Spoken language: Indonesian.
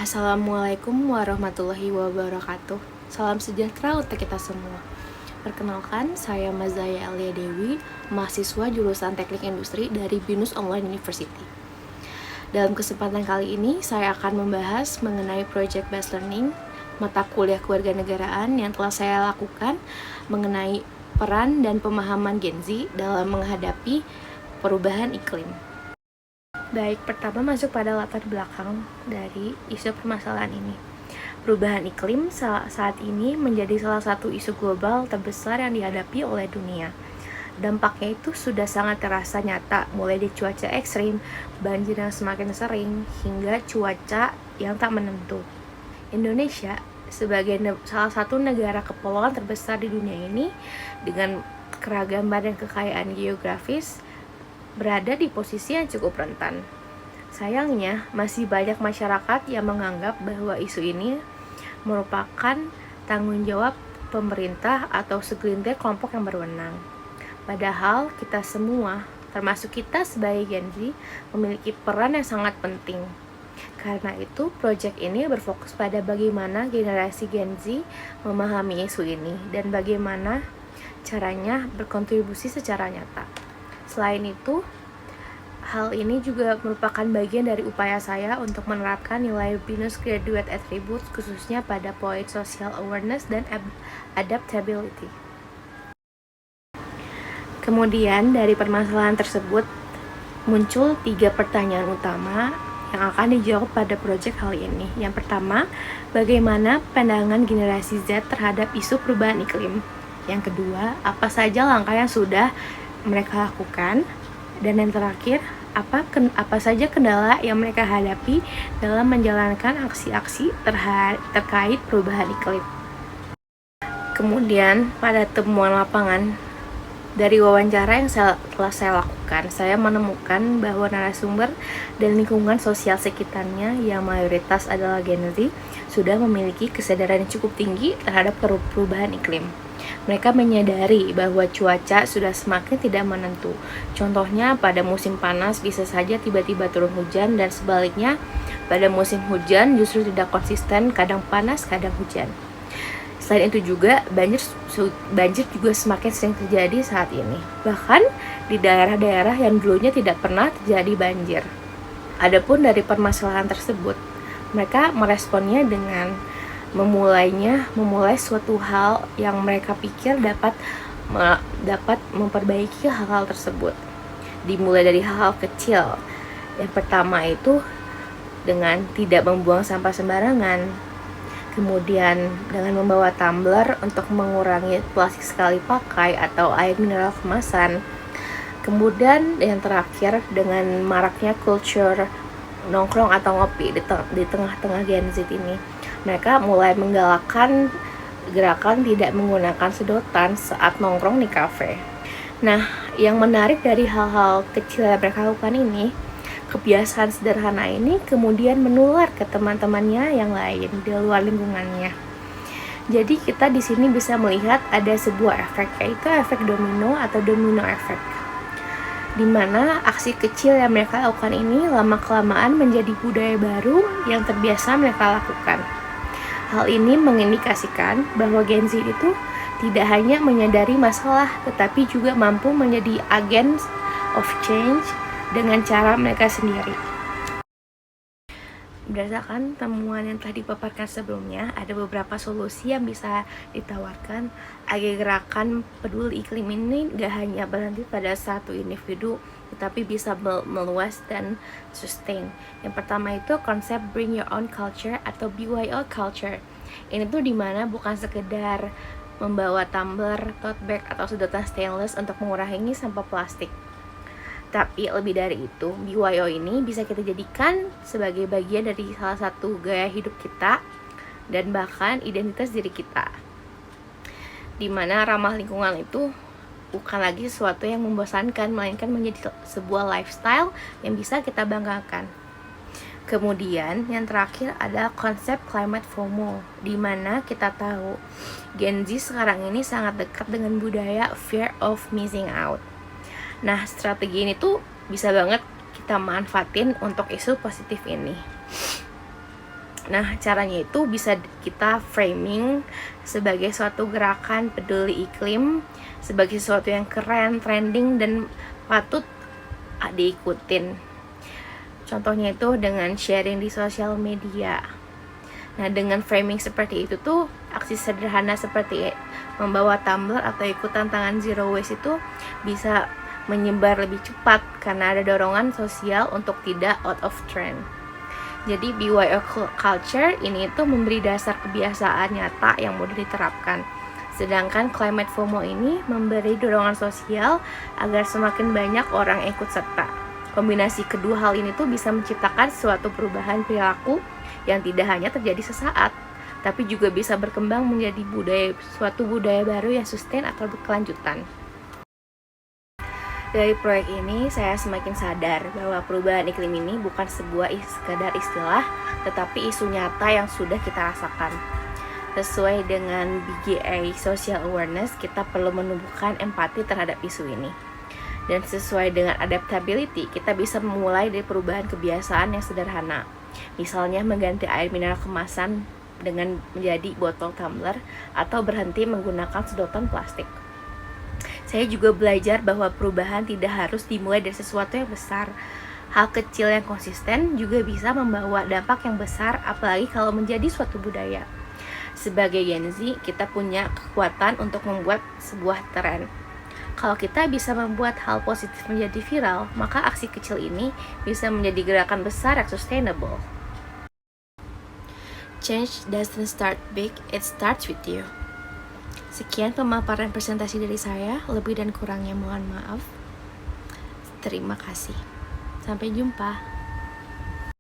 Assalamualaikum warahmatullahi wabarakatuh. Salam sejahtera untuk kita semua. Perkenalkan, saya Mazaya Alia Dewi, mahasiswa jurusan Teknik Industri dari BINUS Online University. Dalam kesempatan kali ini, saya akan membahas mengenai Project Based Learning, mata kuliah kewarganegaraan yang telah saya lakukan mengenai peran dan pemahaman Gen Z dalam menghadapi perubahan iklim. Baik, pertama masuk pada latar belakang dari isu permasalahan ini. Perubahan iklim saat ini menjadi salah satu isu global terbesar yang dihadapi oleh dunia. Dampaknya itu sudah sangat terasa nyata, mulai dari cuaca ekstrim, banjir yang semakin sering, hingga cuaca yang tak menentu. Indonesia sebagai salah satu negara kepulauan terbesar di dunia ini dengan keragaman dan kekayaan geografis berada di posisi yang cukup rentan. Sayangnya, masih banyak masyarakat yang menganggap bahwa isu ini merupakan tanggung jawab pemerintah atau segelintir kelompok yang berwenang. Padahal kita semua, termasuk kita sebagai Gen Z, memiliki peran yang sangat penting. Karena itu, proyek ini berfokus pada bagaimana generasi Gen Z memahami isu ini dan bagaimana caranya berkontribusi secara nyata. Selain itu, hal ini juga merupakan bagian dari upaya saya untuk menerapkan nilai BINUS Graduate Attributes khususnya pada poin social awareness dan adaptability. Kemudian dari permasalahan tersebut muncul 3 pertanyaan utama yang akan dijawab pada proyek kali ini. Yang pertama, bagaimana pandangan generasi Z terhadap isu perubahan iklim? Yang kedua, apa saja langkah yang sudah mereka lakukan? Dan yang terakhir, apa saja kendala yang mereka hadapi dalam menjalankan aksi-aksi terkait perubahan iklim. Kemudian, pada temuan lapangan, dari wawancara yang telah saya lakukan, saya menemukan bahwa narasumber dan lingkungan sosial sekitarnya yang mayoritas adalah Gen Z sudah memiliki kesadaran yang cukup tinggi terhadap perubahan iklim. Mereka menyadari bahwa cuaca sudah semakin tidak menentu. Contohnya, pada musim panas bisa saja tiba-tiba turun hujan, dan sebaliknya, pada musim hujan justru tidak konsisten, kadang panas, kadang hujan. Selain itu juga, banjir juga semakin sering terjadi saat ini. Bahkan di daerah-daerah yang dulunya tidak pernah terjadi banjir. Adapun dari permasalahan tersebut, mereka meresponnya dengan memulai suatu hal yang mereka pikir dapat memperbaiki hal-hal tersebut. Dimulai dari hal-hal kecil. Yang pertama itu dengan tidak membuang sampah sembarangan. Kemudian dengan membawa tumbler untuk mengurangi plastik sekali pakai atau air mineral kemasan. Kemudian yang terakhir dengan maraknya culture nongkrong atau ngopi di tengah-tengah Gen Z ini. Mereka mulai menggalakkan gerakan tidak menggunakan sedotan saat nongkrong di kafe. Nah, yang menarik dari hal-hal kecil yang mereka lakukan ini, kebiasaan sederhana ini kemudian menular ke teman-temannya yang lain di luar lingkungannya. Jadi kita di sini bisa melihat ada sebuah efek, yaitu efek domino atau domino efek, di mana aksi kecil yang mereka lakukan ini lama-kelamaan menjadi budaya baru yang terbiasa mereka lakukan. Hal ini mengindikasikan bahwa Gen Z itu tidak hanya menyadari masalah, tetapi juga mampu menjadi agents of change dengan cara mereka sendiri. Berdasarkan temuan yang telah dipaparkan sebelumnya, ada beberapa solusi yang bisa ditawarkan agar gerakan peduli iklim ini gak hanya berhenti pada satu individu, tetapi bisa meluas dan sustain. Yang pertama itu konsep Bring Your Own Culture atau BYO Culture. Ini tuh dimana bukan sekedar membawa tumbler, tote bag, atau sedotan stainless untuk mengurangi sampah plastik. Tapi lebih dari itu, BYO ini bisa kita jadikan sebagai bagian dari salah satu gaya hidup kita dan bahkan identitas diri kita. Dimana ramah lingkungan itu bukan lagi sesuatu yang membosankan, melainkan menjadi sebuah lifestyle yang bisa kita banggakan. Kemudian yang terakhir ada konsep climate FOMO, di mana kita tahu Gen Z sekarang ini sangat dekat dengan budaya fear of missing out. Nah, strategi ini tuh bisa banget kita manfaatin untuk isu positif ini. Nah, caranya itu bisa kita framing sebagai suatu gerakan peduli iklim, sebagai sesuatu yang keren, trending, dan patut diikutin. Contohnya itu dengan sharing di sosial media. Nah, dengan framing seperti itu tuh, aksi sederhana seperti membawa tumbler atau ikut tantangan zero waste itu bisa menyebar lebih cepat karena ada dorongan sosial untuk tidak out of trend. Jadi BYO culture ini itu memberi dasar kebiasaan nyata yang mudah diterapkan. Sedangkan climate FOMO ini memberi dorongan sosial agar semakin banyak orang ikut serta. Kombinasi kedua hal ini tuh bisa menciptakan suatu perubahan perilaku yang tidak hanya terjadi sesaat, tapi juga bisa berkembang menjadi suatu budaya baru yang sustain atau berkelanjutan. Dari proyek ini, saya semakin sadar bahwa perubahan iklim ini bukan sekadar istilah, tetapi isu nyata yang sudah kita rasakan. Sesuai dengan BGA Social Awareness, kita perlu menumbuhkan empati terhadap isu ini. Dan sesuai dengan adaptability, kita bisa memulai dari perubahan kebiasaan yang sederhana. Misalnya mengganti air mineral kemasan dengan menjadi botol tumbler atau berhenti menggunakan sedotan plastik. Saya juga belajar bahwa perubahan tidak harus dimulai dari sesuatu yang besar. Hal kecil yang konsisten juga bisa membawa dampak yang besar, apalagi kalau menjadi suatu budaya. Sebagai Gen Z, kita punya kekuatan untuk membuat sebuah tren. Kalau kita bisa membuat hal positif menjadi viral, maka aksi kecil ini bisa menjadi gerakan besar yang sustainable. Change doesn't start big, it starts with you. Sekian pemaparan presentasi dari saya, lebih dan kurangnya mohon maaf. Terima kasih. Sampai jumpa.